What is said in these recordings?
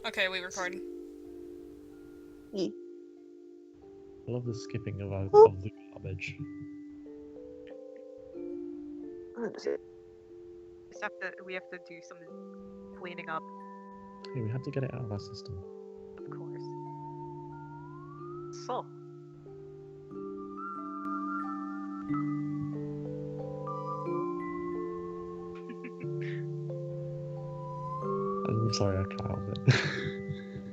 Okay, we recording. Ye- I love the skipping of the garbage. We have to do some cleaning up, Hey, we had to get it out of our system. of course. So, I'm sorry, I can't help it.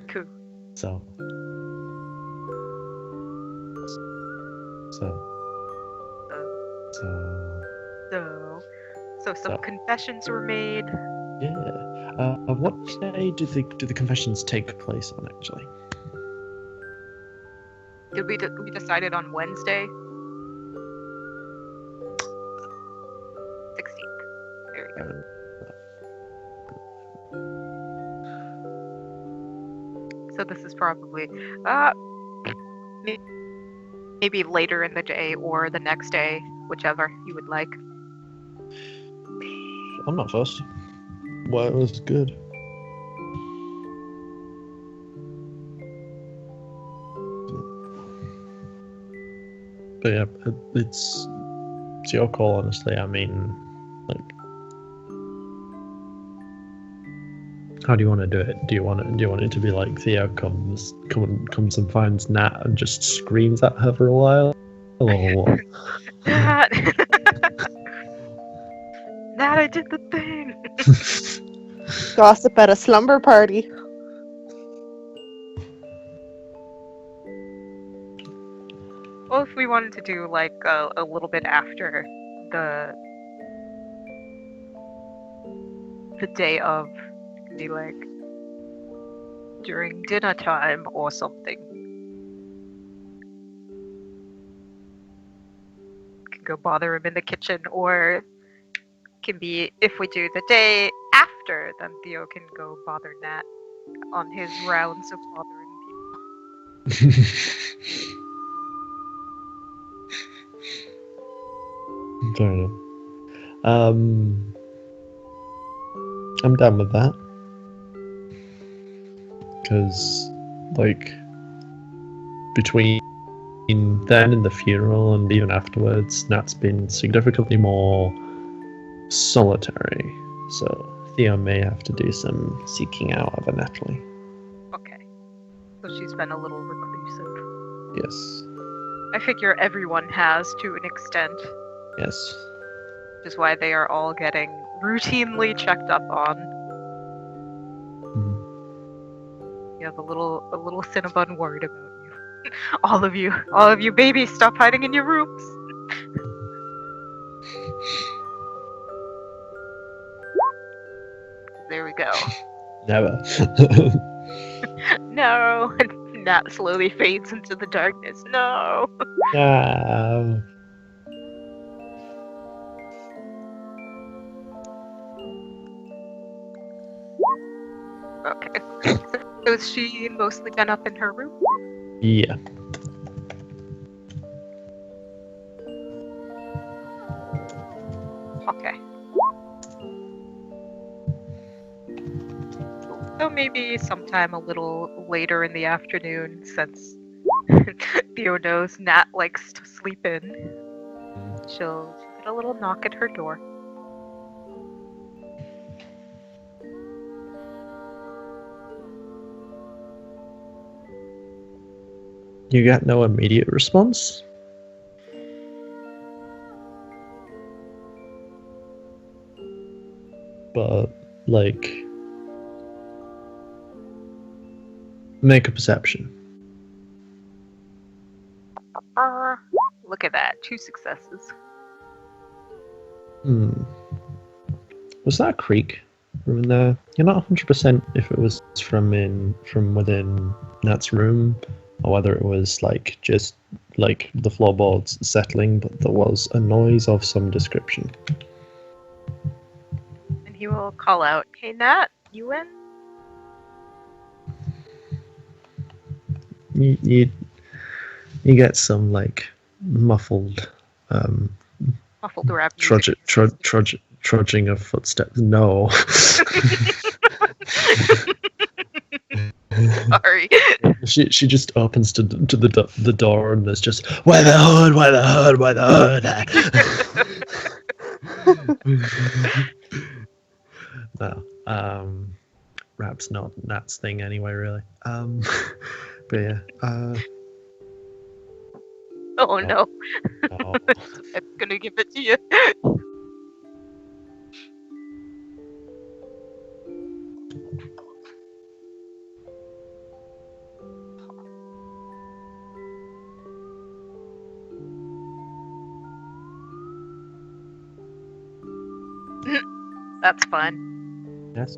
cool. So. So, so some So. confessions were made. Yeah. What day do the confessions take place on, actually? Did we decided on Wednesday? 16th. There we go. So this is probably maybe later in the day or the next day, whichever you would like. I'm not fussed. Well, it was good. But yeah, it's your call, honestly. I mean, like, how do you want to do it? Do you want it to be like Theo comes and finds Nat and just screams at her for a while, or what? Nat, Nat, I did the thing. Gossip at a slumber party. Well, if we wanted to do like a little bit after the day of, be like during dinner time or something. Can go bother him in the kitchen, or can be if we do the day after, then Theo can go bother Nat on his rounds of bothering people. Fair enough. I'm down with that. Because, like, between then and the funeral and even afterwards, Nat's been significantly more solitary. So Theo may have to do some seeking out of her naturally. Okay. So she's been a little reclusive. Yes. I figure everyone has to an extent. Yes. Which is why they are all getting routinely checked up on. Mm. You have a little Cinnabon worried about you. all of you babies, stop hiding in your rooms. There we go. Never. No. Nat slowly fades into the darkness. No. No. Okay. So has she mostly been up in her room? Yeah. Okay. So maybe sometime a little later in the afternoon, since Theo knows Nat likes to sleep in. She'll get a little knock at her door. You got no immediate response? But, like, make a perception. Look at that, 2 successes. Was that a creak from in there? You're not 100% if it was from within Nat's room, or whether it was like just like the floorboards settling, but there was a noise of some description. And he will call out, "Hey Nat, you in?" You get some like muffled rap music. trudging of footsteps. No. Sorry. She just opens to the door and there's just why the hood, why the hood, why the hood. No, rap's not Nat's thing anyway, really. But yeah, Oh no, oh, I'm gonna give it to you. That's fun. yes.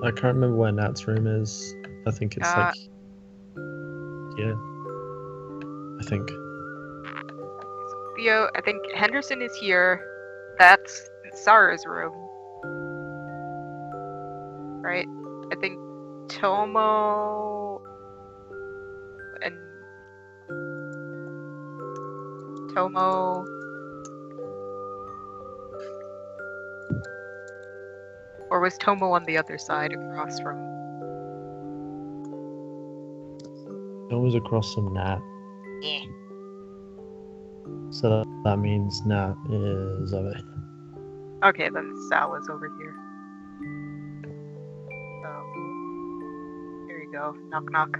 I can't remember where Nat's room is. I think it's like yeah. I think. Theo, I think Henderson is here. That's Sarah's room. Right? I think Tomo and Tomo. Or was Tomo on the other side across from? Tomo's across from Nat. Yeah. So that means Nat is over here. Okay, then Sal is over here. So here you go. Knock knock.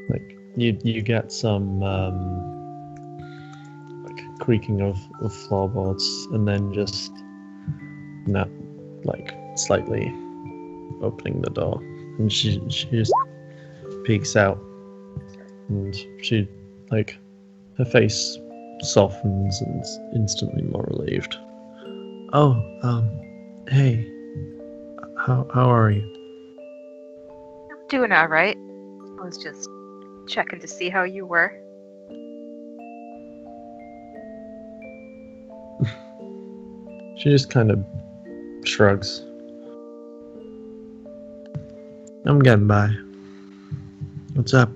Like you get some like creaking of floorboards and then just Nat like slightly opening the door and she just peeks out and she like her face softens and is instantly more relieved. Oh, hey, how are you? I'm doing all right. I was just checking to see how you were. She just kind of shrugs. I'm getting by. What's up?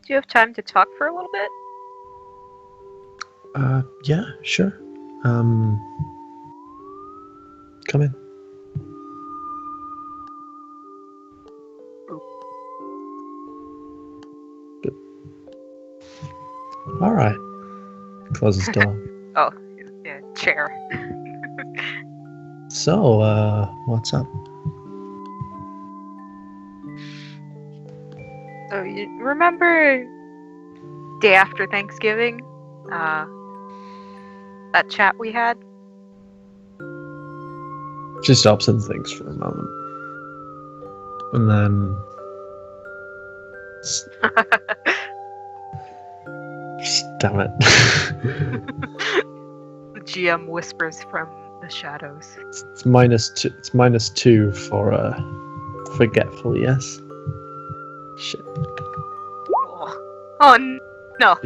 Do you have time to talk for a little bit? Yeah, sure. Come in. All right. Closes door. Oh, yeah, chair. So, what's up? So you remember day after Thanksgiving? That chat we had? She stops and thinks for a moment. And then... Damn it. The GM whispers from the shadows. It's -2. It's -2 for forgetful, yes? Shit. Oh no.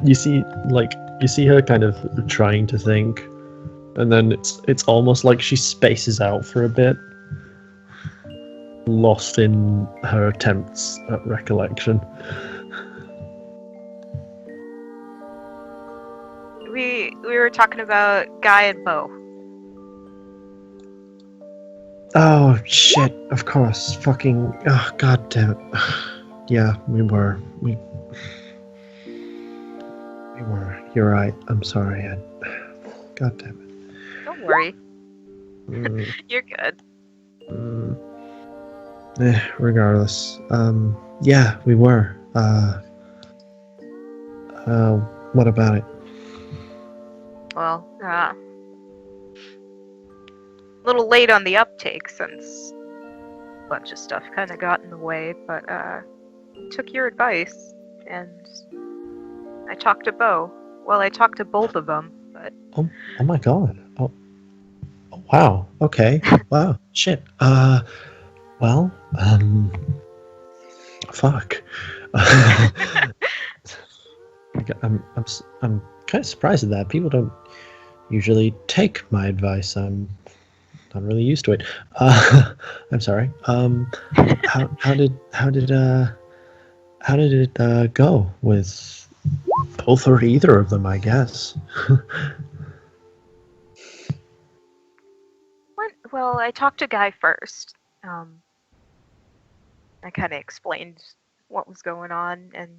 You see, like, you see her kind of trying to think, and then it's almost like she spaces out for a bit, lost in her attempts at recollection. We were talking about Guy and Bo. Oh shit! Of course, fucking. Oh god damn it! Yeah, we were. We were. You're right. I'm sorry. God damn it. Don't worry. Mm, You're good. regardless. Yeah, we were. What about it? Well, a little late on the uptake since a bunch of stuff kind of got in the way, but took your advice and I talked to Bo. Well, I talked to both of them, but Oh my god. Oh wow. Okay. Wow. Shit. Well, fuck. I'm kind of surprised at that. People don't usually take my advice. I'm not really used to it. I'm sorry. How did how did it go with both or either of them? I guess. Well, I talked to Guy first. I kind of explained what was going on, and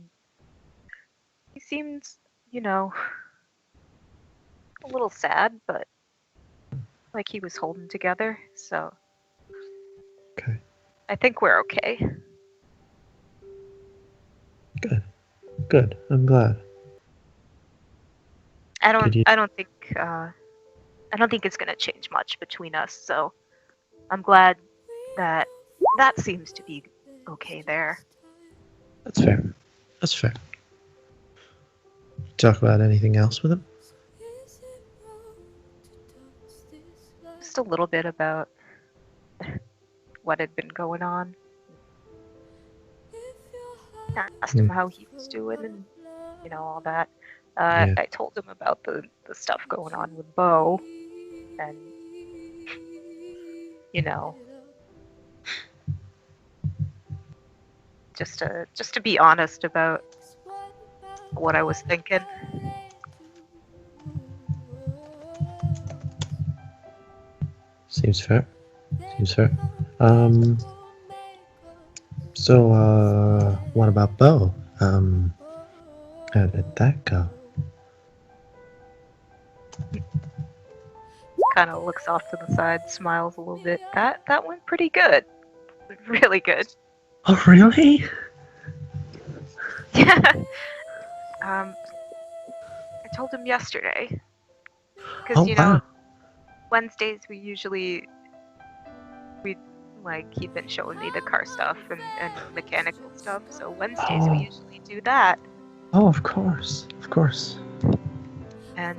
he seemed, you know, a little sad, but like he was holding together. So Okay. I think we're okay. Good. Good. I'm glad. I Did don't. you? I don't think. I don't think it's gonna change much between us. So I'm glad that that seems to be okay there. That's fair. That's fair. Talk about anything else with him? Just a little bit about what had been going on. I asked him how he was doing and all that. Yeah. I told him about the stuff going on with Bo and you know just to be honest about what I was thinking. Seems fair. Seems fair. Um. So, what about Bo? How did that go? Kind of looks off to the side, smiles a little bit. That went pretty good, really good. Oh, really? Yeah. I told him yesterday because Oh, wow. Wednesdays we like he'd been showing me the car stuff and mechanical stuff. So Wednesdays we Oh, usually do that. oh, of course. Of course. And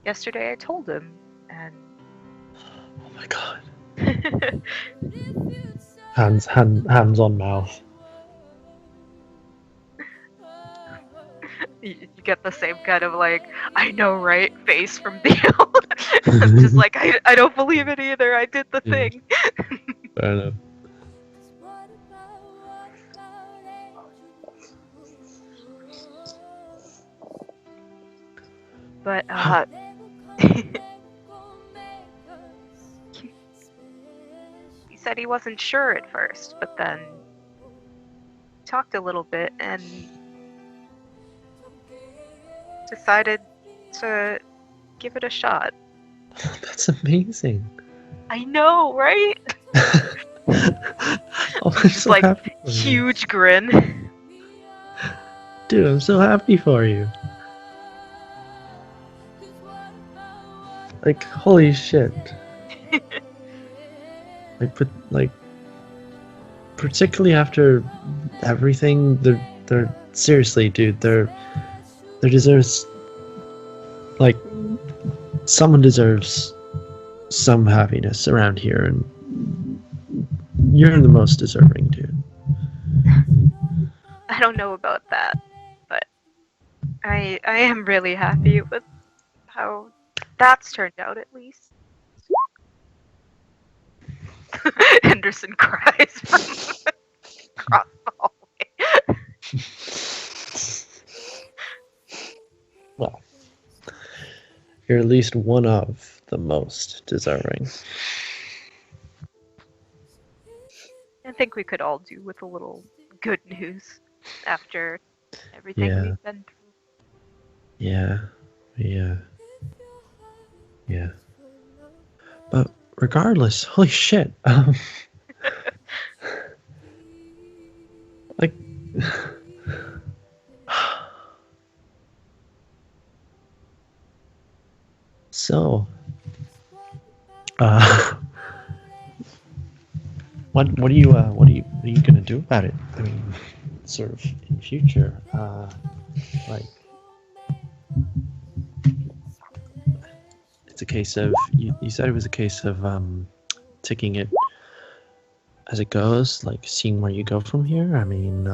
yesterday I told him, and Oh my god. Hands on mouth. you get the same kind of like, I know, right, face from Theo. I'm just like, I don't believe it either. I did the Yeah, thing. fair enough. But he said he wasn't sure at first, but then talked a little bit and decided to give it a shot. That's amazing. I know, right? Oh, I'm Just so like happy for you. huge grin. Dude, I'm so happy for you. Like, holy shit. Like, particularly after everything, they're seriously, dude, there deserves, like, someone deserves some happiness around here, and you're the most deserving, dude. I don't know about that, but I am really happy with how that's turned out at least. Henderson cries from across the hallway. Well, you're at least one of the most deserving. I think we could all do with a little good news after everything Yeah, we've been through. yeah, yeah, yeah. But regardless, holy shit. Like, so, uh, what are you gonna do about it? I mean, sort of in future, like, it's a case of you said it was a case of taking it as it goes, like seeing where you go from here. I mean,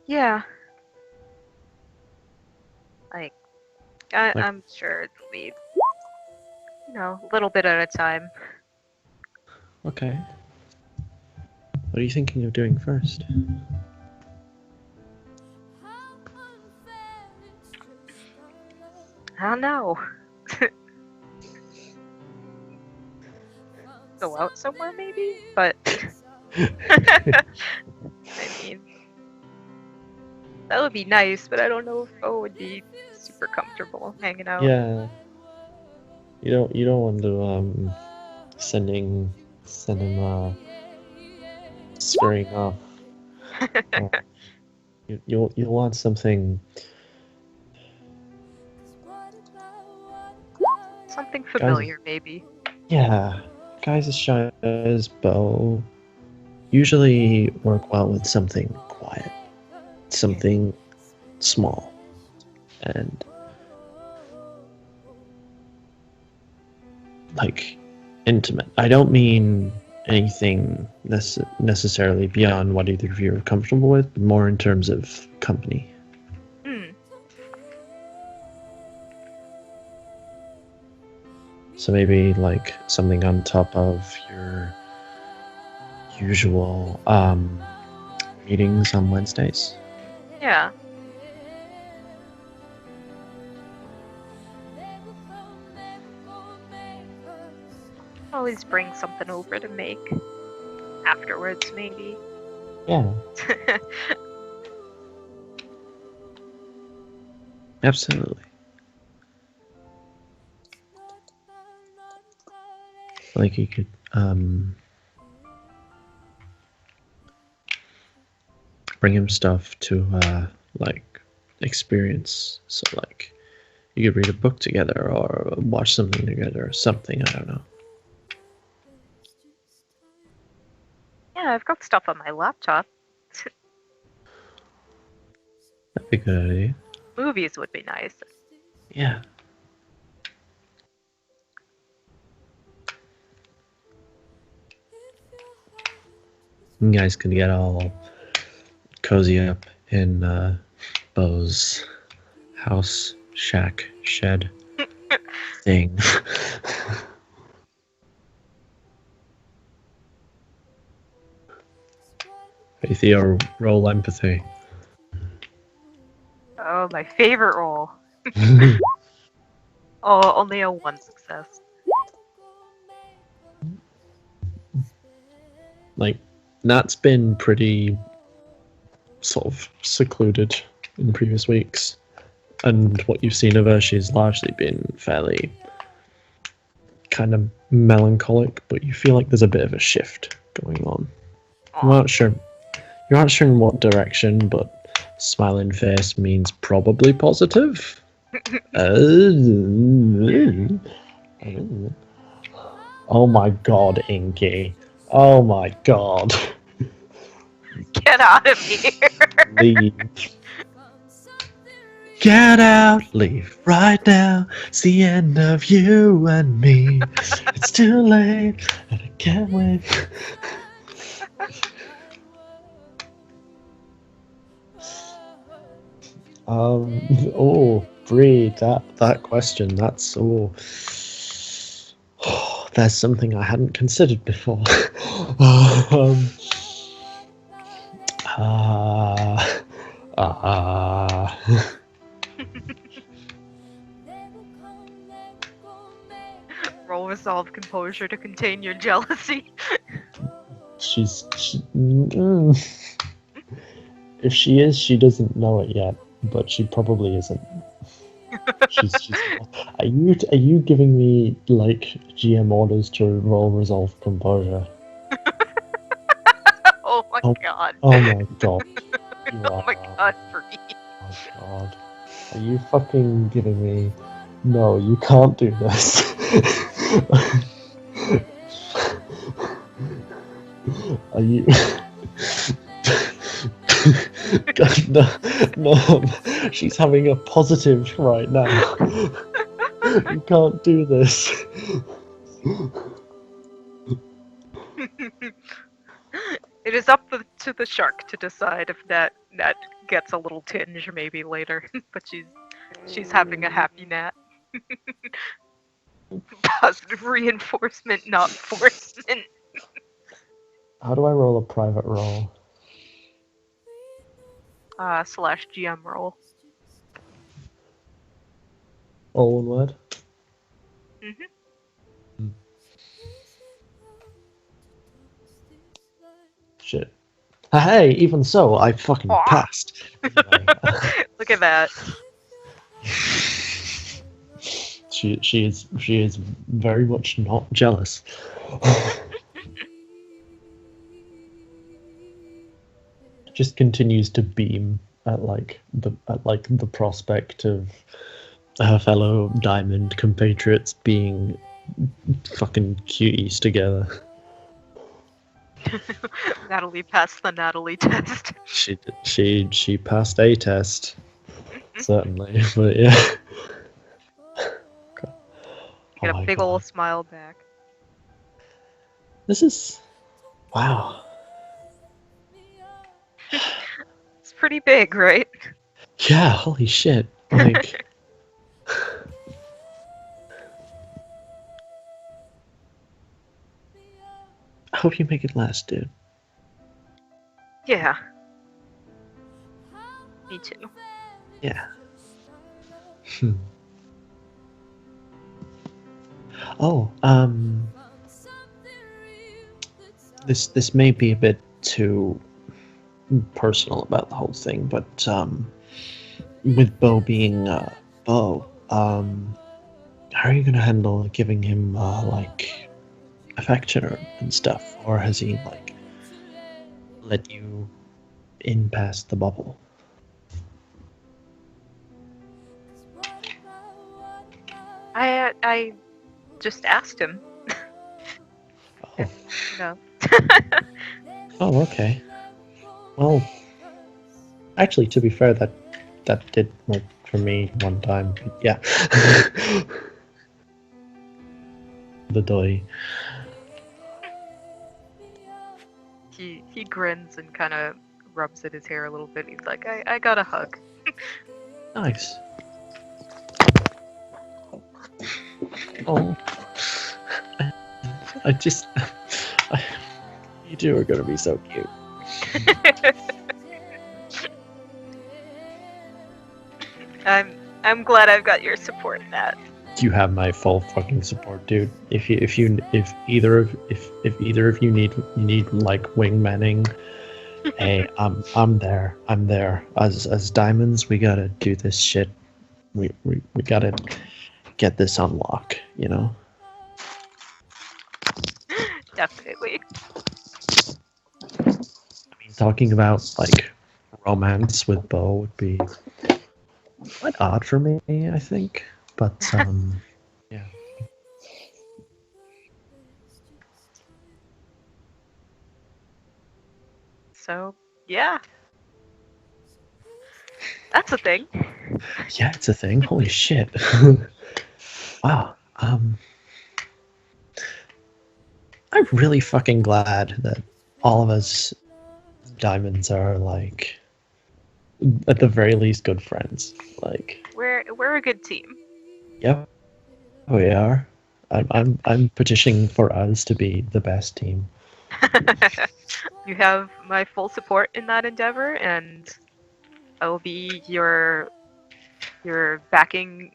Yeah, like like, I'm sure it'll be a little bit at a time. Okay. What are you thinking of doing first? I don't know. Go out somewhere maybe? But I mean, that would be nice, but I don't know if Bo would be super comfortable hanging out. Yeah. You don't want to send him scurrying off. Uh, you'll want something. Something Guys, familiar, maybe. yeah, guys as shy as Bo usually work well with something quiet, something small, and like intimate. I don't mean anything necessarily beyond what either of you are comfortable with, but more in terms of company. Hmm. So maybe like something on top of your usual meetings on Wednesdays. Yeah. Always bring something over to make afterwards, maybe. Yeah, absolutely. Like you could bring him stuff to like experience. So like you could read a book together or watch something together or something. I don't know. Yeah, I've got stuff on my laptop. That'd be a good idea. Movies would be nice. Yeah. You guys could get all cozy up in Bo's house, shack, shed thing. Hey Theo, roll empathy. Oh, my favorite role. Oh, only a 1 success. Like, Nat's been pretty sort of secluded in previous weeks, and what you've seen of her, she's largely been fairly kind of melancholic, but you feel like there's a bit of a shift going on. I'm Aw. not sure. You're not sure in what direction, but smiling face means probably positive. Oh my god, Inky. Oh my god. Get out of here! Leave. Get out, leave right now. It's the end of you and me. It's too late, and I can't wait. Oh, Bree, that question, that's there's something I hadn't considered before. um, uh, uh, Roll resolve composure to contain your jealousy. if she is, she doesn't know it yet, but she probably isn't. She's are you giving me like GM orders to roll resolve composure? Oh my Oh, god. oh my god. You Oh my are. god, Bree. Oh god. Are you fucking giving me? No, you can't do this. Are you? God, no, no, she's having a positive right now. You can't do this. It is up to the shark to decide if that gets a little tinge maybe later, but she's having a happy nat. Positive reinforcement, not forcement. How do I roll a private roll? / GM roll. All one word? Mm-hmm. Shit. Hey, even so, I fucking Aw. passed. Anyway. Look at that. She is very much not jealous. Just continues to beam at the prospect of her fellow diamond compatriots being fucking cuties together. Natalie passed the Natalie test. She passed a test, certainly, but yeah. Get Oh a my big God. ol' smile back. This is wow. It's pretty big, right? Yeah, holy shit. Like I hope you make it last, dude. Yeah. Me too. Yeah. Hmm. Oh, this may be a bit too personal about the whole thing, but with Bo being Bo, how are you gonna handle giving him like affection and stuff, or has he like let you in past the bubble? I just asked him. Oh, No. oh, okay. Well, actually, to be fair, that did work for me one time. Yeah. The doy. He grins and kind of rubs at his hair a little bit. He's like, I got a hug. Nice. Oh, I just, you two are gonna be so cute. I'm glad I've got your support, Nat. You have my full fucking support, dude. If either of you need like wingmanning, hey, I'm there. I'm there. As diamonds, we gotta do this shit. We gotta get this on lock. You know. Definitely. I mean, talking about like romance with Bo would be quite odd for me, I think. But yeah. So, yeah. That's a thing. Yeah, it's a thing. Holy shit. Wow. I'm really fucking glad that all of us diamonds are like at the very least good friends. Like, We're a good team. yep, we are. I'm petitioning for us to be the best team. You have my full support in that endeavor, and I will be your backing.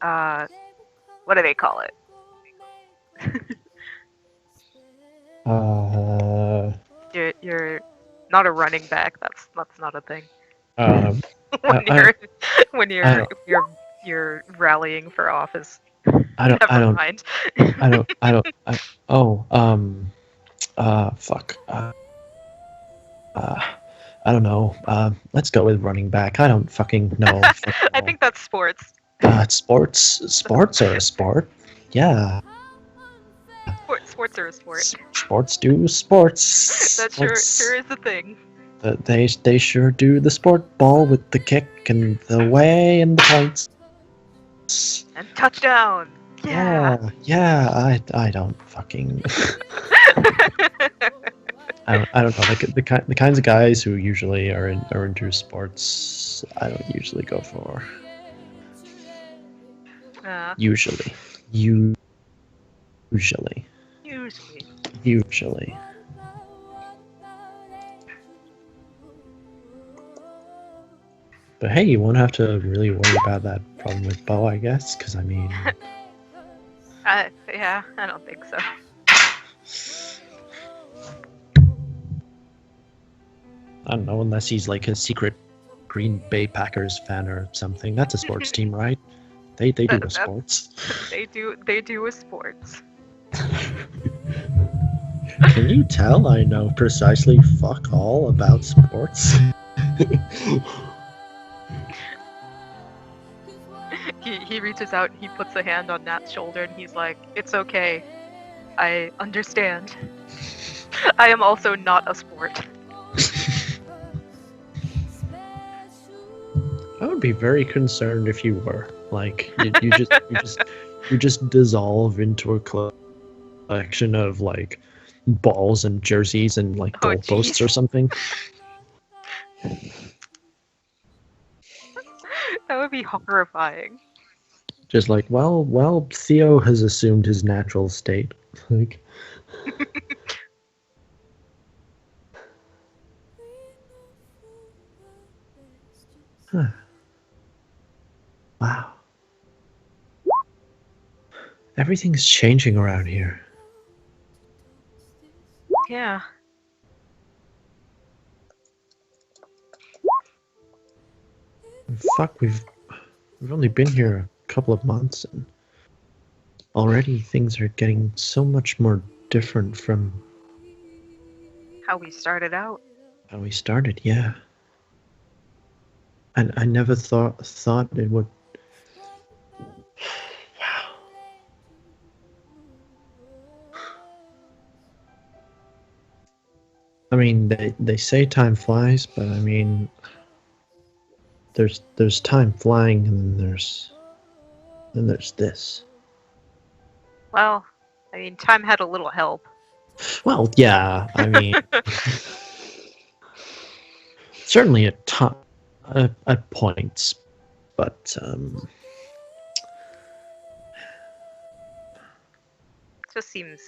What do they call it? Uh, You're not a running back. That's not a thing. um, when I, you're when I don't, you're rallying for office. I don't, I Never don't, mind. oh, fuck. Uh, I don't know. Let's go with running back. I don't fucking know. I think that's sports. Sports are a sport. Yeah. Sports are a sport. Sports do sports. That sure is a thing. They sure do the sport ball with the kick and the way and the points. And touchdown. Yeah. Yeah. I don't fucking. I don't know. The kinds of guys who usually are into sports. I don't usually go for. Usually. Usually. Usually. But hey, you won't have to really worry about that problem with Bo, I guess, because I mean, Yeah, I don't think so. I don't know, unless he's like a secret Green Bay Packers fan or something. That's a sports team, right? They do That- with that- sports. They do with sports. Can you tell I know precisely fuck all about sports? He reaches out, he puts a hand on Nat's shoulder, and he's like, "It's okay. I understand. I am also not a sport." I would be very concerned if you were. Like you just dissolve into a collection of like balls and jerseys and like Oh, goalposts jeez. or something. That would be horrifying. Just like, well, Theo has assumed his natural state. Like, huh. Wow. Everything's changing around here. Yeah. Fuck, we've only been here a couple of months and already things are getting so much more different from How we started out. how we started, yeah. And I never thought it would. Wow. I mean, they say time flies, but I mean, there's time flying, and then there's this. Well, I mean, time had a little help. Well, yeah, I mean, certainly at points, but It just seems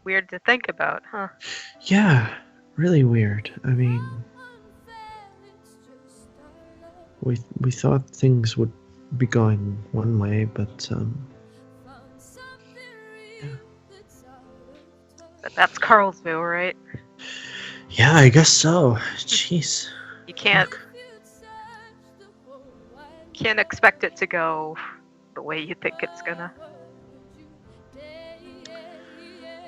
weird to think about, huh? yeah, really weird. I mean, we thought things would be going one way, but But that's Carlsville, right? yeah, I guess so. Jeez. You can't Fuck. expect it to go the way you think it's gonna.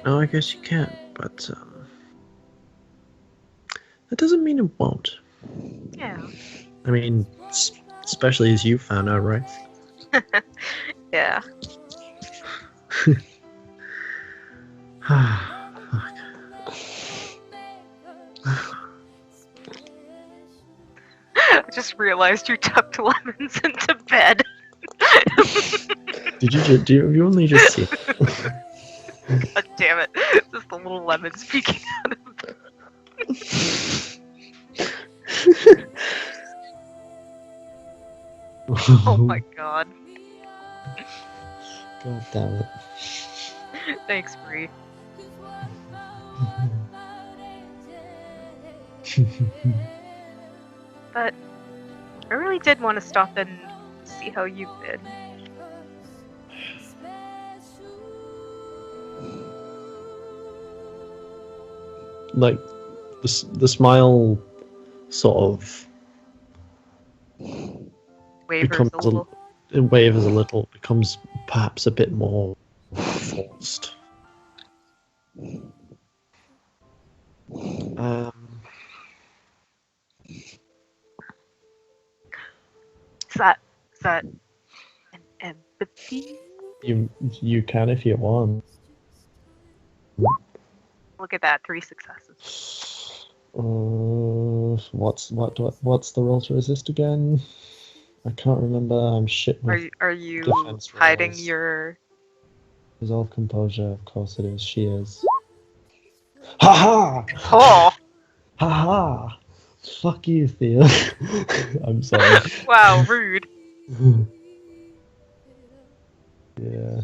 No, I guess you can't, but that doesn't mean it won't. Yeah. I mean, especially as you found out, right? Yeah. Fuck. I just realized you tucked lemons into bed. Did you only just see? God damn it. Just the little lemons peeking out of bed. Oh my god. God damn it. Thanks, Bree. But I really did want to stop and see how you've been. Like the smile sort of Wavers becomes a little. it wavers a little, becomes perhaps a bit more forced. Is that an empathy? You can if you want. Look at that, 3 successes. What's the roll to resist again? I can't remember. I'm shit with Are you defense hiding rolls. your? Resolve composure. Of course it is. She is. Ha ha! Oh! Ha ha! Fuck you, Theo. I'm sorry. Wow, rude. Yeah.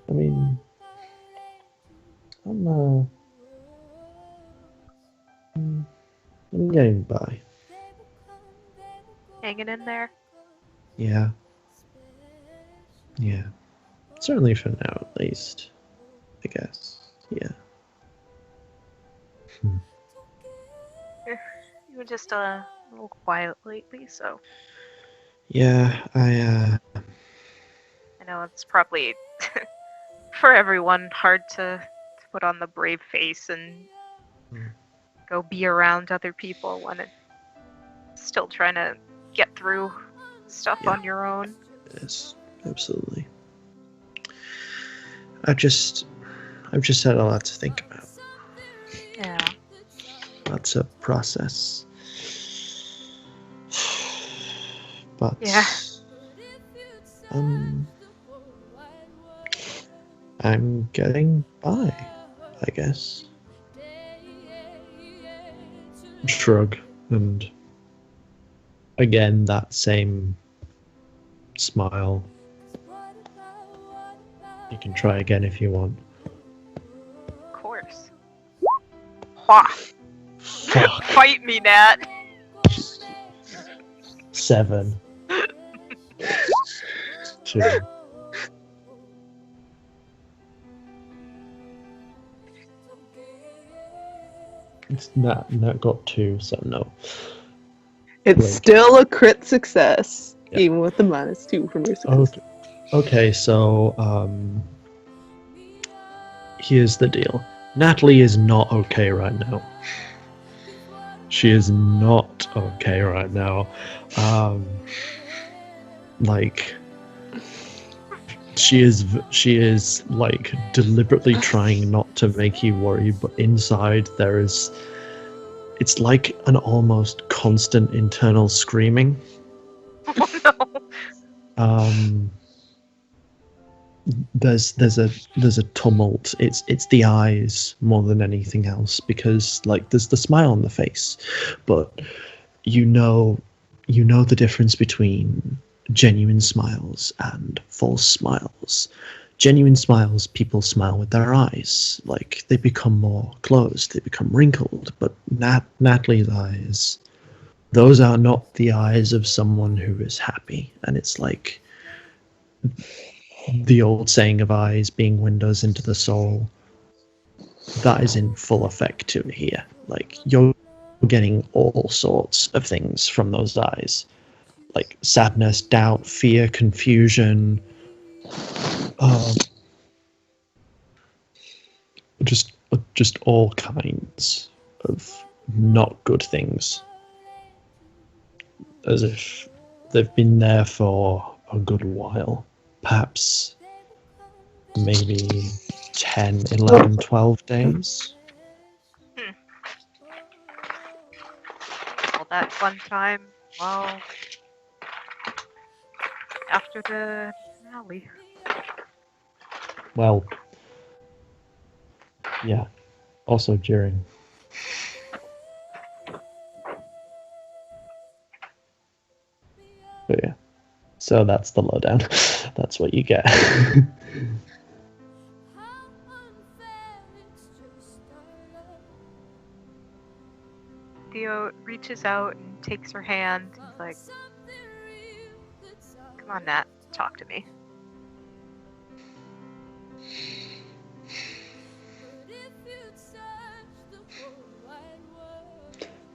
I mean, I'm I'm getting by. Hanging in there. Yeah. Yeah. Certainly for now, at least. I guess. Yeah. You were just a little quiet lately, so Yeah, I know it's probably for everyone hard to put on the brave face and Mm. go be around other people when it's still trying to get through stuff Yeah. on your own. Yes, absolutely. I've just had a lot to think about. Yeah. Lots of process. But Yeah. I'm getting by, I guess. Shrug, and again that same smile. You can try again if you want. Of course. Wah! Fuck. Fight me, Nat! 7. 2. It's not got 2, so no. It's Blink. still a crit success, Yeah. even with the -2 from your success. Okay, so here's the deal. Natalie is not okay right now. She is not okay right now. Like she is like deliberately trying not to make you worry, but inside it's like an almost constant internal screaming. Oh no! There's a tumult. It's the eyes more than anything else, because like there's the smile on the face, but you know the difference between genuine smiles and false smiles. Genuine smiles, people smile with their eyes, like they become more closed, they become wrinkled. But Natalie's eyes, those are not the eyes of someone who is happy, and it's like the old saying of eyes being windows into the soul, that is in full effect to here. Like you're getting all sorts of things from those eyes, like sadness, doubt, fear, confusion, just all kinds of not good things, as if they've been there for a good while, perhaps maybe 10, 11, 12 days. All that fun time, well, after the finale. Well, yeah, also during. But yeah, so that's the lowdown. That's what you get. Theo reaches out and takes her hand. He's like, "Come on, Nat, talk to me."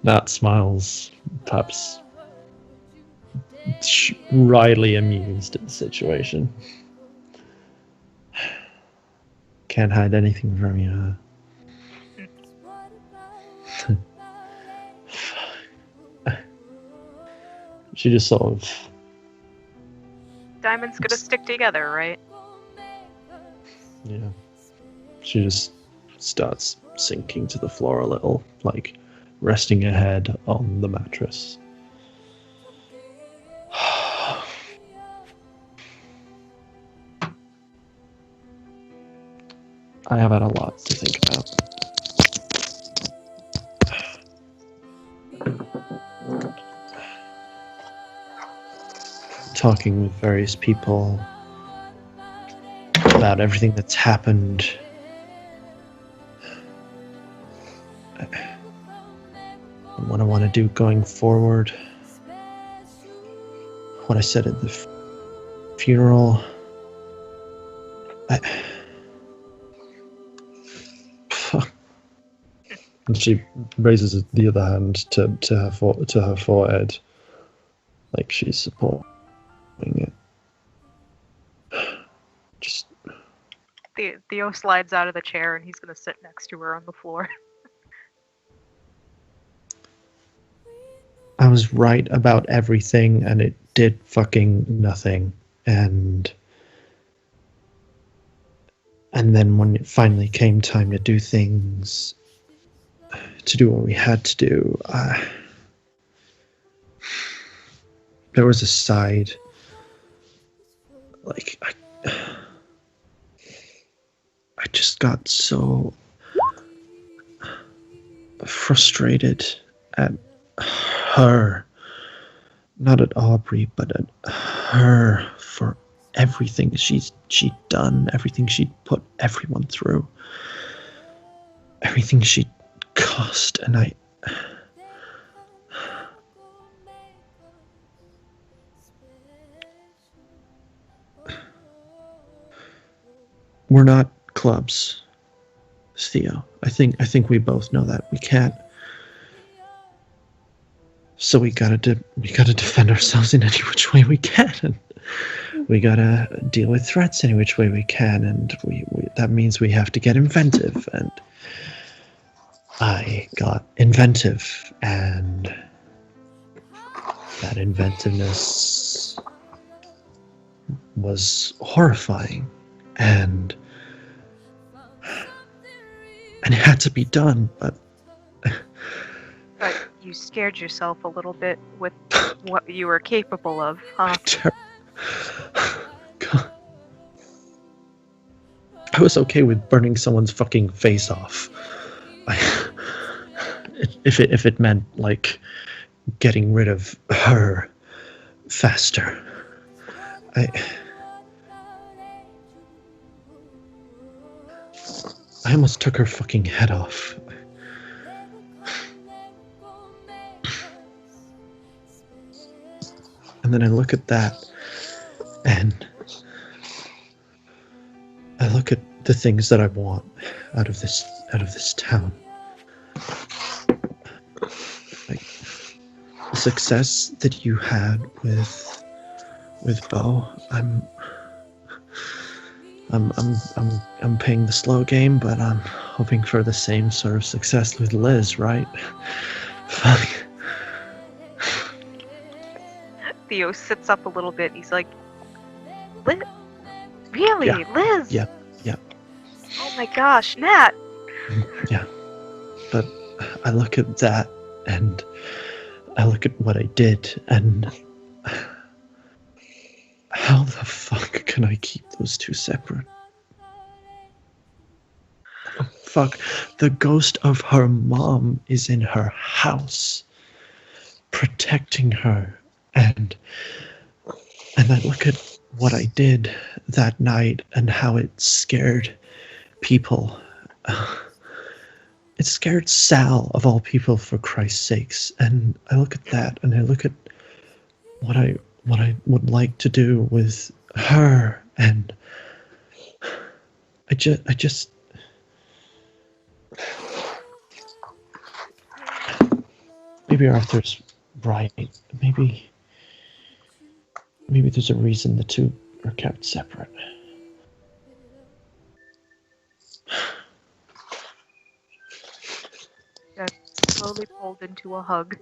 Nat smiles, perhaps wryly amused at the situation. Can't hide anything from you, huh? She just sort of... Diamond's gonna stick together, right? Yeah. She just starts sinking to the floor a little, like resting her head on the mattress. I have had a lot to think about. Talking with various people about everything that's happened. what I want to do going forward. What I said at the funeral. And she raises the other hand to her forehead, like she's supporting it. Just Theo slides out of the chair and he's gonna sit next to her on the floor. I was right about everything, and it did fucking nothing. And then when it finally came time to do things, to do what we had to do, there was a side, like, I just got so frustrated at her, not at Aubrey, but at her, for everything she'd done, everything she'd put everyone through, everything she'd cost, and we're not clubs, Theo. I think we both know that. We can't. So we gotta defend ourselves in any which way we can, and we gotta deal with threats any which way we can, and we that means we have to get inventive. And I got inventive, and that inventiveness was horrifying, and it had to be done, but You scared yourself a little bit with what you were capable of, huh? God. I was okay with burning someone's fucking face off. If it meant, like, getting rid of her faster. I almost took her fucking head off. And then I look at that, and I look at the things that I want out of this town. Like the success that you had with Bo. I'm paying the slow game, but I'm hoping for the same sort of success with Liz, right? Fuck. Theo sits up a little bit and he's like, Liz? Really? Yeah. Liz? Yeah. Oh my gosh, Nat! Yeah. But I look at that, and I look at what I did, and how the fuck can I keep those two separate? Fuck, the ghost of her mom is in her house, protecting her, and I look at what I did that night and how it scared people. It scared Sal, of all people, for Christ's sakes. And I look at that, and I look at what I would like to do with her, and I just maybe Arthur's right. Maybe there's a reason the two are kept separate. Got slowly pulled into a hug.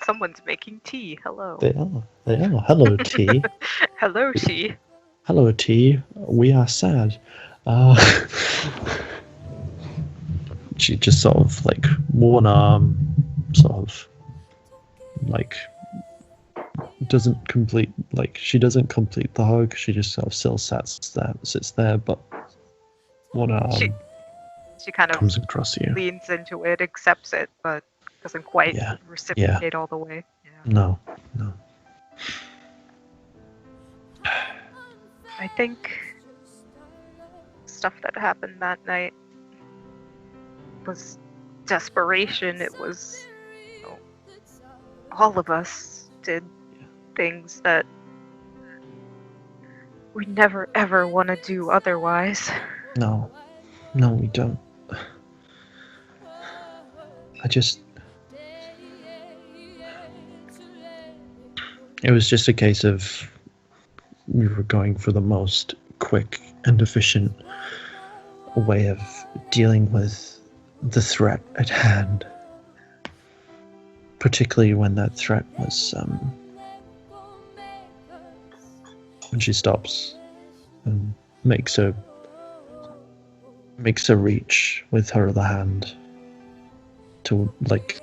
Someone's making tea. Hello. They are. Hello, T. Hello, tea. Hello, T. We are sad. She just sort of, like, one arm, sort of, like, doesn't complete the hug. She just sort of still sits there, but one arm She kind of comes across you. leans into it, accepts it, but doesn't quite reciprocate all the way. Yeah. No. I think stuff that happened that night was desperation. It was, you know, all of us did things that we never ever want to do otherwise. No, we don't. It was just a case of we were going for the most quick and efficient way of dealing with the threat at hand. Particularly when that threat was, when she stops and makes a reach with her other hand to, like,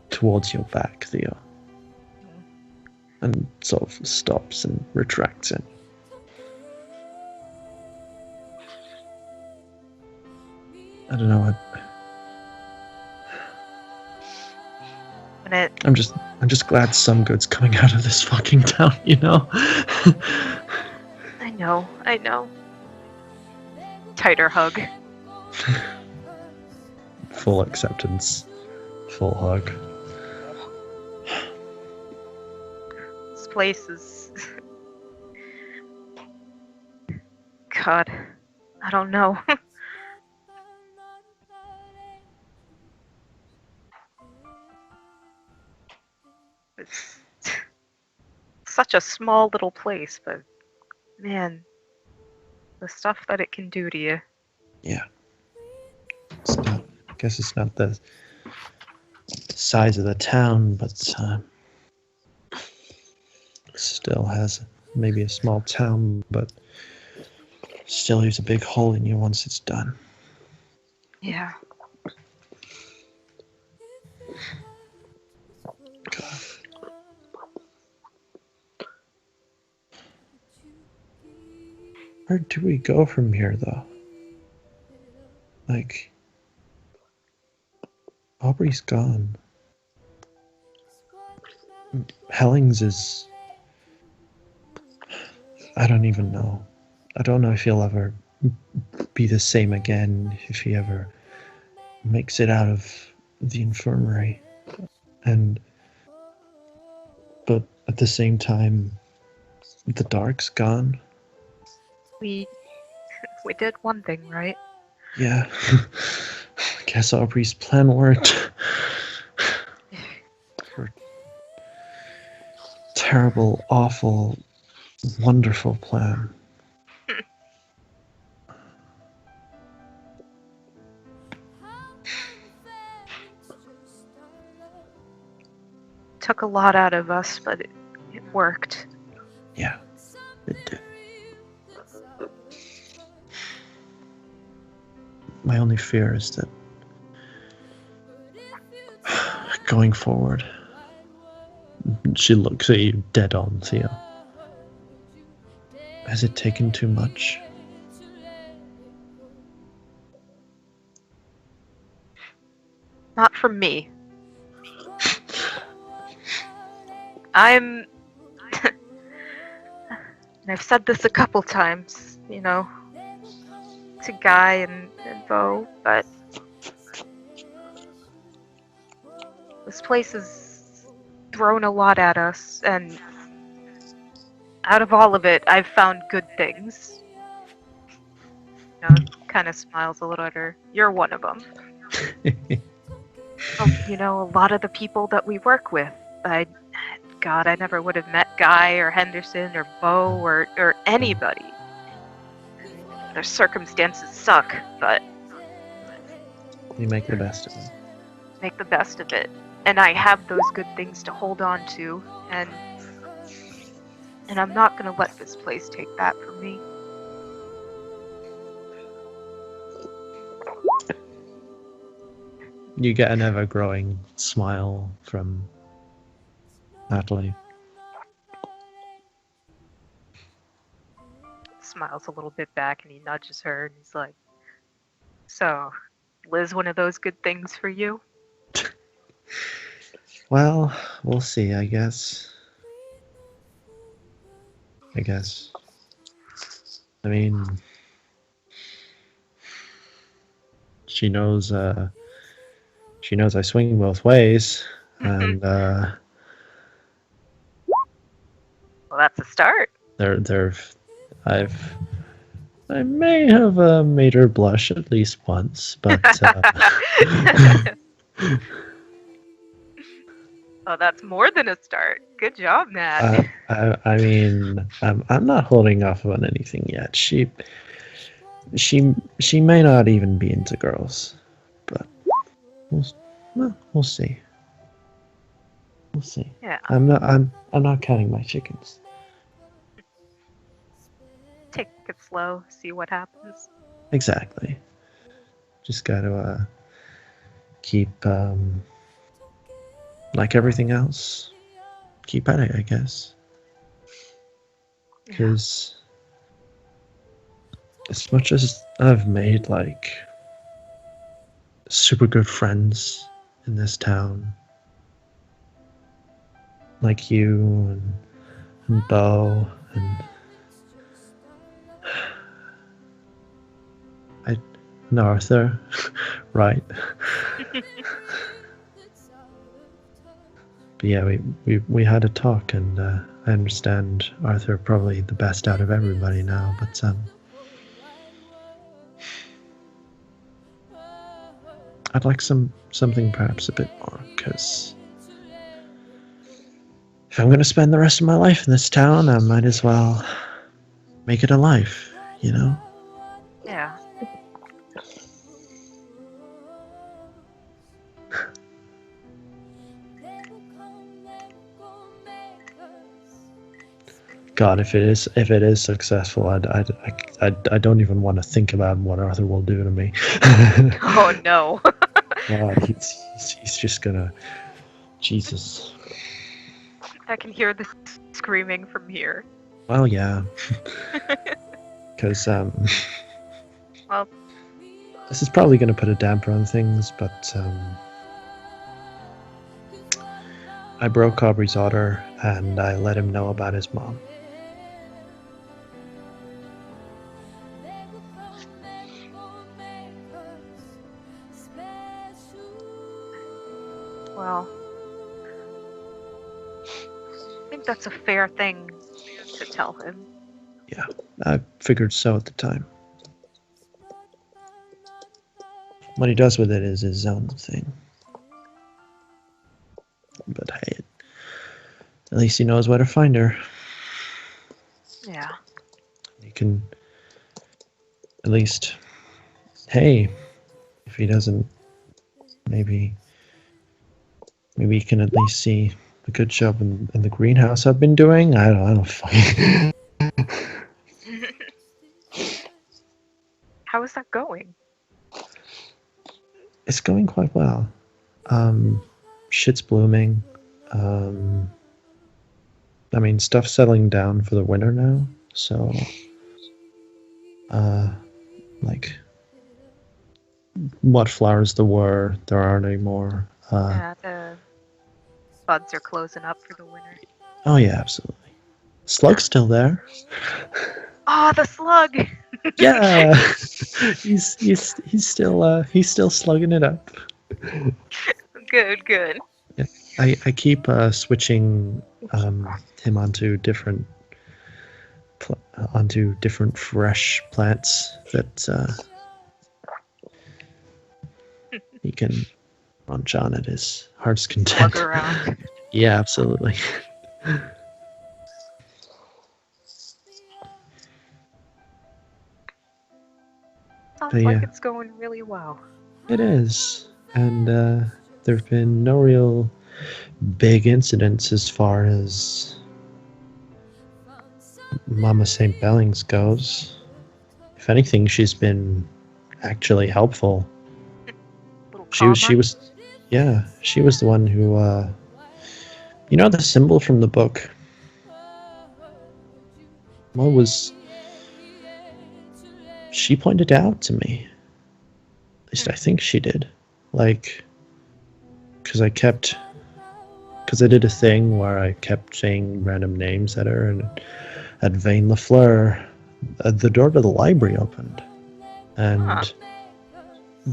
towards your back, Theo. And sort of stops and retracts it. I don't know. I'm just glad some good's coming out of this fucking town, you know? I know. Tighter hug. Full acceptance. Full hug. This place is... God, I don't know. It's such a small little place, but man, the stuff that it can do to you. Yeah. I guess it's not the size of the town, but still has maybe a small town, but still leaves a big hole in you once it's done. Yeah. God. Where do we go from here, though? Like, Aubrey's gone. Hellings is... I don't even know. I don't know if he'll ever be the same again, if he ever makes it out of the infirmary. But at the same time, the dark's gone. We did one thing, right? Yeah. I guess Aubrey's plan worked. Her terrible, awful, wonderful plan. Took a lot out of us, but it worked. Yeah, it did. My only fear is that going forward, she looks at you dead on, Theo. Has it taken too much? Not from me. I'm... and I've said this a couple times, you know, to Guy and Bo, but this place has thrown a lot at us, and out of all of it, I've found good things. You know, kind of smiles a little at her. You're one of them. You know, a lot of the people that we work with, God, I never would have met Guy or Henderson or Bo or anybody. Their circumstances suck, but You make the best of it. make the best of it. And I have those good things to hold on to, and I'm not gonna let this place take that from me. You get an ever-growing smile from Natalie. Smiles a little bit back and he nudges her and he's like, "So, Liz, one of those good things for you?" Well, we'll see, I guess. I mean, she knows I swing both ways, and Well, that's a start. I may have made her blush at least once, but Oh, that's more than a start. Good job, Nat. I mean, I'm not holding off on anything yet. She may not even be into girls, but we'll see. We'll see. Yeah, I'm not counting my chickens. take it slow, see what happens. Exactly. Just got to keep like everything else. Keep at it, I guess. Because as much as I've made like super good friends in this town, like you and Bo and Arthur, right? But yeah, we had a talk, and I understand Arthur probably the best out of everybody now, but I'd like something perhaps a bit more, because if I'm going to spend the rest of my life in this town, I might as well make it a life, you know? Yeah. God, if it is successful, I don't even want to think about what Arthur will do to me. Oh no. God, he's just gonna, Jesus. I can hear the screaming from here. Well, yeah, because Well, this is probably gonna put a damper on things, but I broke Aubrey's order and I let him know about his mom. well, I think that's a fair thing to tell him. Yeah, I figured so at the time. What he does with it is his own thing. But hey, at least he knows where to find her. Yeah. He can at least, hey, if he doesn't, maybe he can at least see the good job in the greenhouse I've been doing. I don't fucking. How is that going? It's going quite well. Shit's blooming. I mean, stuff's settling down for the winter now, so like what flowers there aren't anymore. Yeah, the buds are closing up for the winter. Oh yeah, absolutely. Slug's still there. Oh, the slug! Yeah, he's still slugging it up. Good. Yeah, I keep switching him onto different fresh plants that he can munch on at his heart's content. Slug around. Yeah, absolutely. Sounds But like yeah. it's going really well. It is, and there've been no real big incidents as far as Mama St. Bellings goes. If anything, she's been actually helpful. She was the one who you know the symbol from the book. She pointed it out to me. At least I think she did. Like, because I did a thing where I kept saying random names at her, and at Vane Lafleur, the door to the library opened, and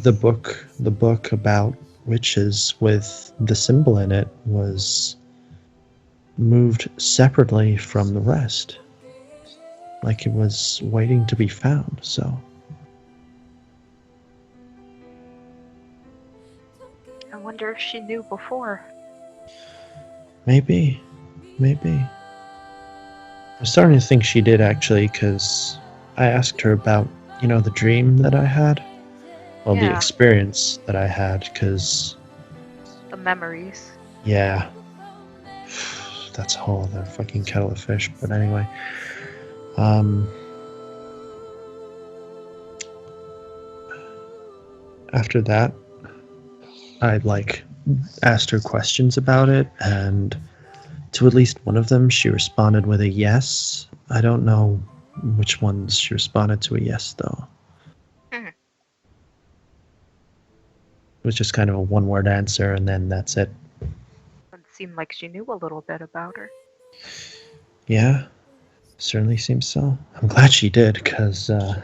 the book about witches with the symbol in it was moved separately from the rest, like it was waiting to be found. So I wonder if she knew before. maybe I'm starting to think she did, actually, because I asked her about, the dream that I had. Well, the Yeah. experience that I had, because, The memories. yeah, that's a whole other fucking kettle of fish. But anyway, after that, I, asked her questions about it, and to at least one of them, she responded with a yes. I don't know which ones she responded to a yes, though. Hmm. It was just kind of a one-word answer, and then that's it. It seemed like she knew a little bit about her. Yeah, certainly seems so. I'm glad she did, because I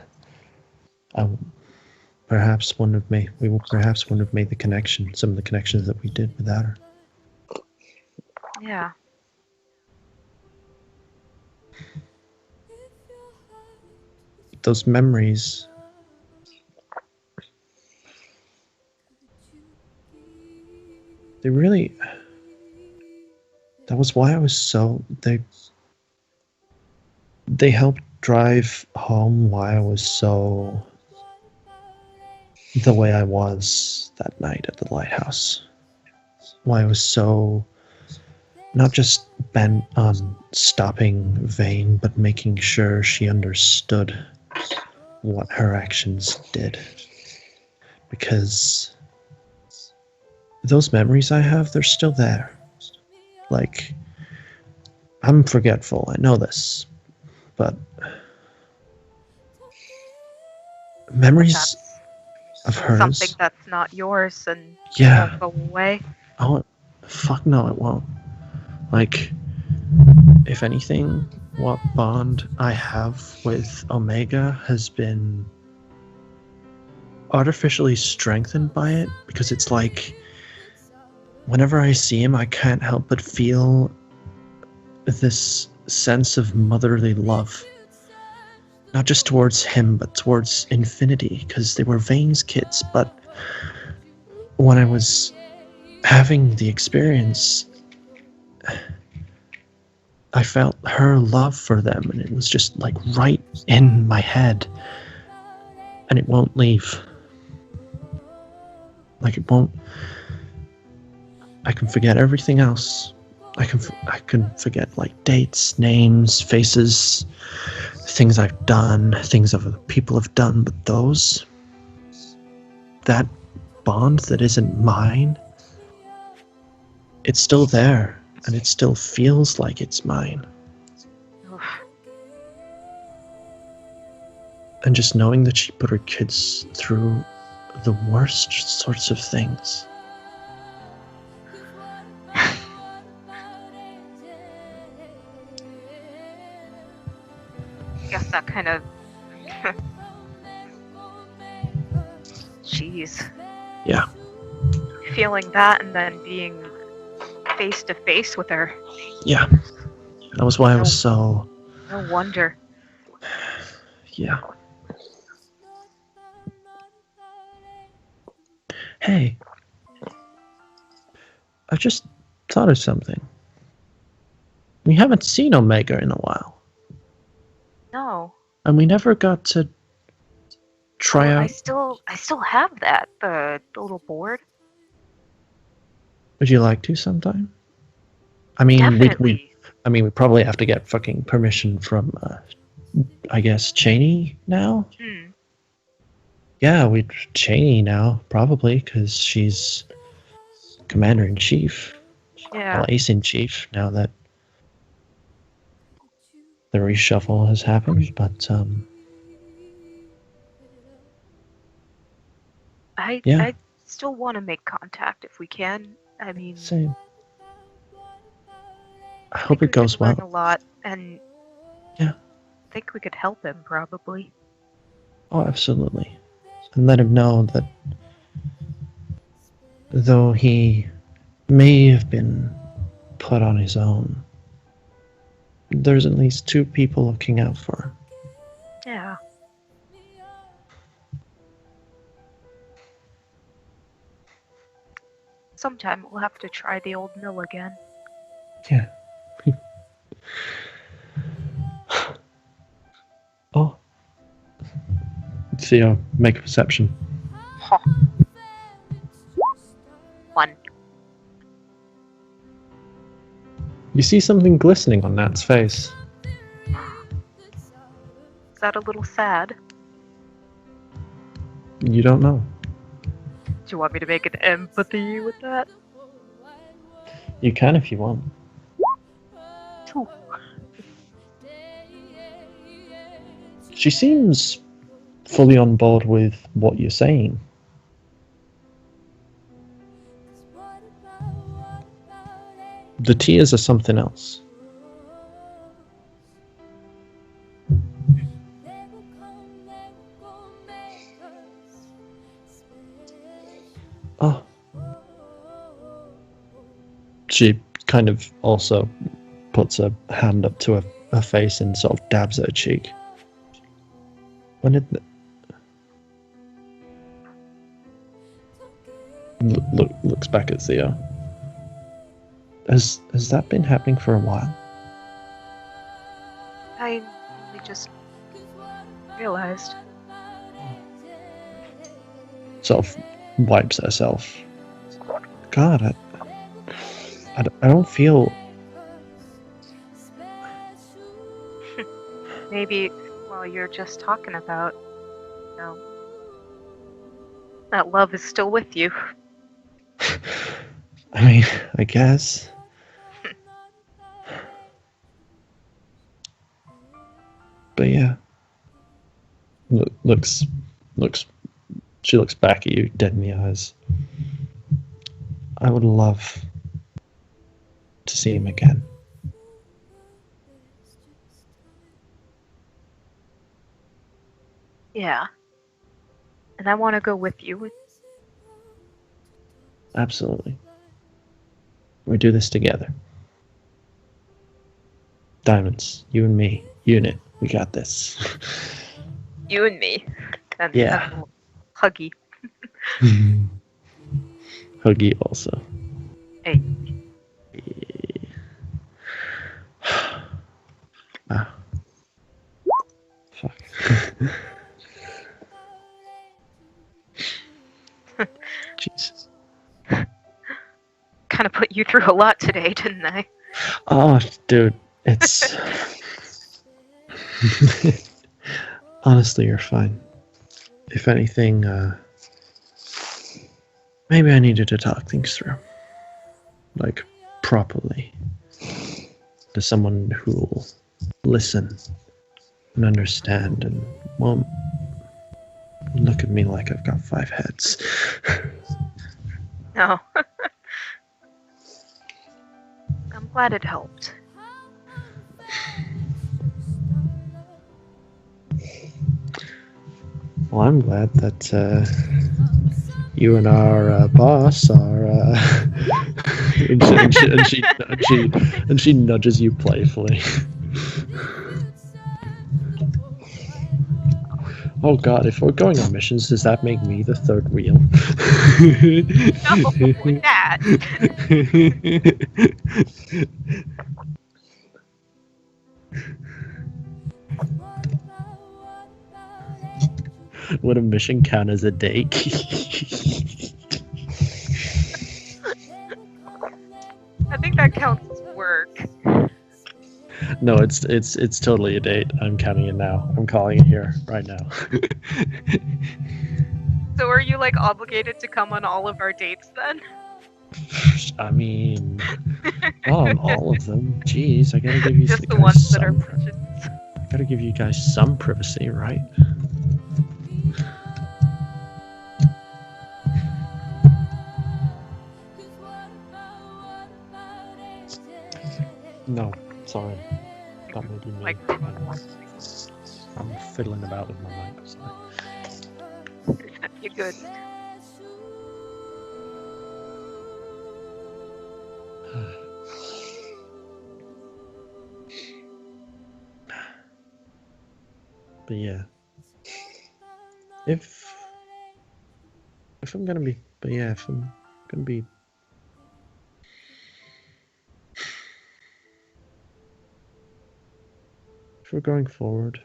perhaps wouldn't have made the connection, some of the connections that we did without her. Yeah. Those memories, they really, that was why I was so, they helped drive home why I was so the way I was that night at the lighthouse. Why I was so not just bent on stopping Vane, but making sure she understood what her actions did. Because those memories I have, they're still there. Like, I'm forgetful, I know this, but memories of Something hers, that's not yours and yeah. won't go away. Oh, fuck no, it won't. Like, if anything, what bond I have with Omega has been artificially strengthened by it, because it's like whenever I see him, I can't help but feel this sense of motherly love. Not just towards him, but towards infinity, because they were Vane's kids. But when I was having the experience, I felt her love for them, and it was just like right in my head, and it won't leave. Like, it won't. I can forget everything else. I can forget, like, dates, names, faces, things I've done, things other people have done, but that bond that isn't mine, it's still there, and it still feels like it's mine. Oof. And just knowing that she put her kids through the worst sorts of things. I guess that kind of. Jeez. Yeah. Feeling that and then being face to face with her. Yeah. That was why I was so... No wonder. Yeah. Hey. I just thought of something. We haven't seen Omega in a while. No. And we never got to try Oh, out... I still have that, the little board. Would you like to sometime? I mean, Definitely. we probably have to get fucking permission from, I guess, Cheney now? Hmm. Yeah, Cheney now, probably, because she's Commander-in-Chief. Yeah. Well, Ace-in-Chief, now that the reshuffle has happened, but, yeah. I still want to make contact if we can. I mean, Same. I I hope think it goes we could learn well. a lot, and Yeah. I think we could help him probably. Oh, absolutely. And let him know that though he may have been put on his own, there's at least two people looking out for him. Yeah. Sometime we'll have to try the old mill again. Yeah. Oh. Theo, make a perception. Huh. 1. You see something glistening on Nat's face. Is that a little sad? You don't know. Do you want me to make an empathy with that? You can if you want. 2. She seems fully on board with what you're saying. The tears are something else. Oh. She kind of also puts a hand up to her face and sort of dabs at her cheek. When did looks back at Theo. Has that been happening for a while? I only just realized. Sort of wipes herself. God, I don't feel. Maybe while you're just talking about, you know, that love is still with you. I mean, I guess. But yeah. Looks. She looks back at you, dead in the eyes. I would love to see him again. Yeah. And I want to go with you. Absolutely. We do this together. Diamonds, you and me, unit, we got this. You and me. And Yeah. and Huggy. Huggy also. Hey. Ah. Fuck. Jesus. Kind of put you through a lot today, didn't I? Oh, dude, it's... Honestly, you're fine. If anything, maybe I needed to talk things through. Like, properly. To someone who'll listen and understand and won't look at me like I've got 5 heads. No. I'm glad it helped. Well, I'm glad that you and our boss are. And she nudges you playfully. Oh God! If we're going on missions, does that make me the third wheel? No, Nat. Would a mission count as a date? I think that counts as work. No, it's totally a date. I'm counting it now. I'm calling it here right now. So are you like obligated to come on all of our dates then? I mean, not on all of them. Jeez, I gotta give you Just the guys ones that are some. precious. I gotta give you guys some privacy, right? No, sorry. That may be me. Like, I'm fiddling about with my mic. Sorry. you're good. But yeah. If I'm gonna be, but yeah, if I'm gonna be, if we're going forward,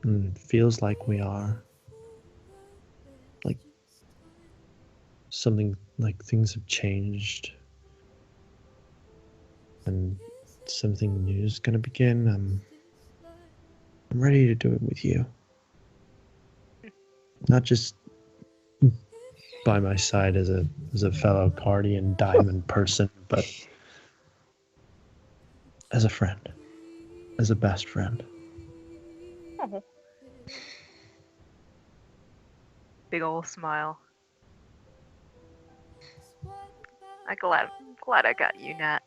and it feels like we are, like something, like things have changed, and something new is gonna begin. I'm ready to do it with you, not just by my side as a fellow Cardian diamond person, but as a friend, as a best friend. Oh. Big ol' smile. I'm glad I got you, Nat.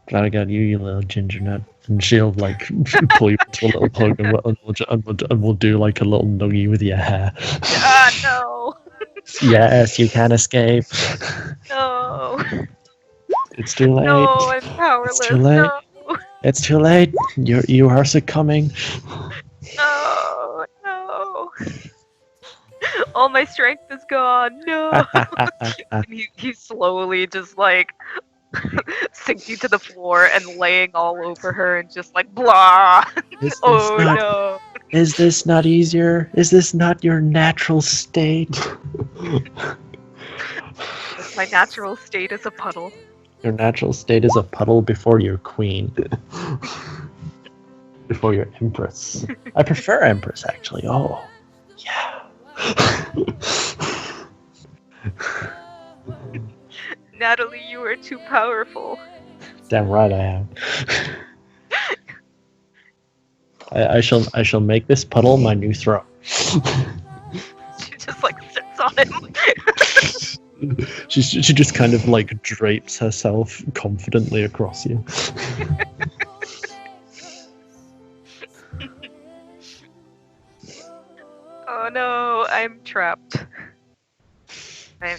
Glad I got you, you little ginger nut. And she'll like pull you into a little hug, and we'll do like a little nuggie with your hair. Ah, no! Yes, you can escape. No! It's too late. No, I'm powerless. It's too late. No! It's too late. You are succumbing. No! No! All my strength is gone. No! And he slowly just like sinking to the floor and laying all over her and just like blah. Oh no! Is this not easier? Is this not your natural state? My natural state is a puddle. Your natural state is a puddle before your queen. Before your empress. I prefer empress, actually. Oh, yeah. Natalie, you are too powerful. Damn right I am. I shall make this puddle my new throne. She just like sits on him. She just kind of like drapes herself confidently across you. Oh no, I'm trapped. I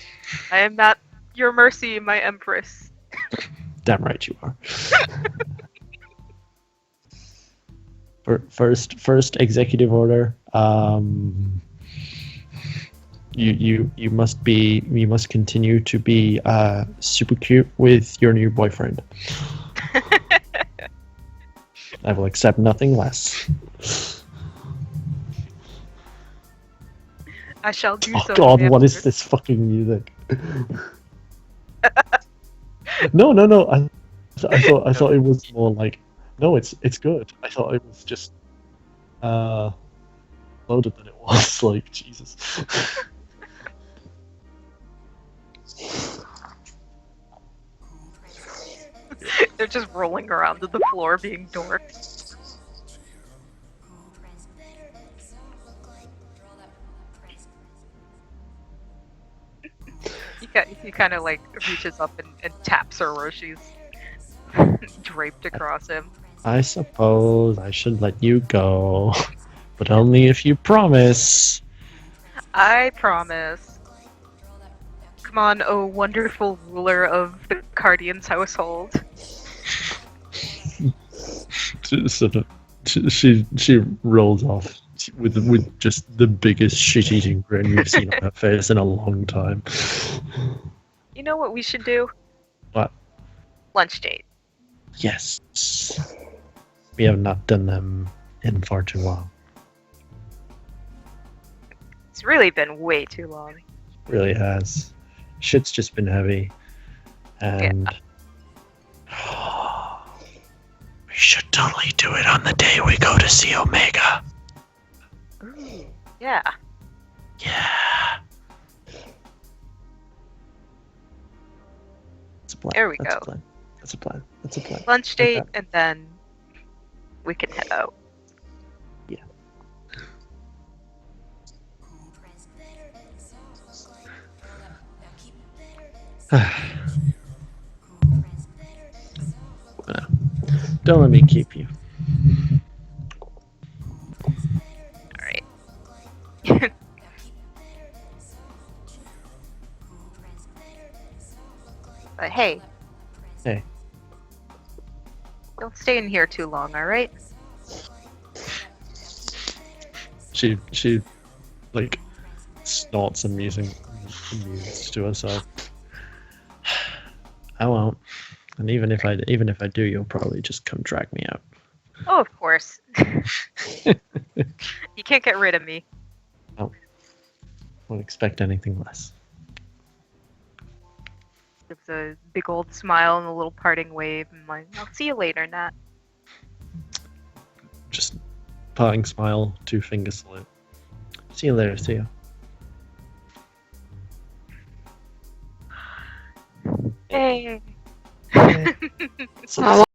am not your mercy, my empress. Damn right you are. First executive order. You must continue to be super cute with your new boyfriend. I will accept nothing less. I shall do Oh so. God, my what is empress. this fucking music? No. I thought it was more like, no, it's good. I thought it was just loaded than it was. Like Jesus. They're just rolling around to the floor being dorks. He kind of like reaches up and taps her where she's draped across him. I suppose I should let you go, but only if you promise. I promise. Come on, oh wonderful ruler of the Cardian's household. She rolls off with just the biggest shit-eating grin you've seen on her face in a long time. You know what we should do? What? Lunch date. Yes. We have not done them in far too long. It's really been way too long. Really has. Shit's just been heavy. And we should totally do it on the day we go to see Omega. Ooh, yeah. Yeah. That's a plan. There we That's go. A plan. That's a plan. That's a plan. Lunch Like date, that. and then we can head out. Yeah. Don't let me keep you. Alright. But hey. Hey. Don't stay in here too long, alright? She like snorts amusing amused to herself. I won't. And even if I do, you'll probably just come drag me out. Oh, of course. You can't get rid of me. Won't expect anything less. Gives a big old smile and a little parting wave. And like, I'll see you later, Nat. Just parting smile, 2 finger salute. See you later, see you. Hey. How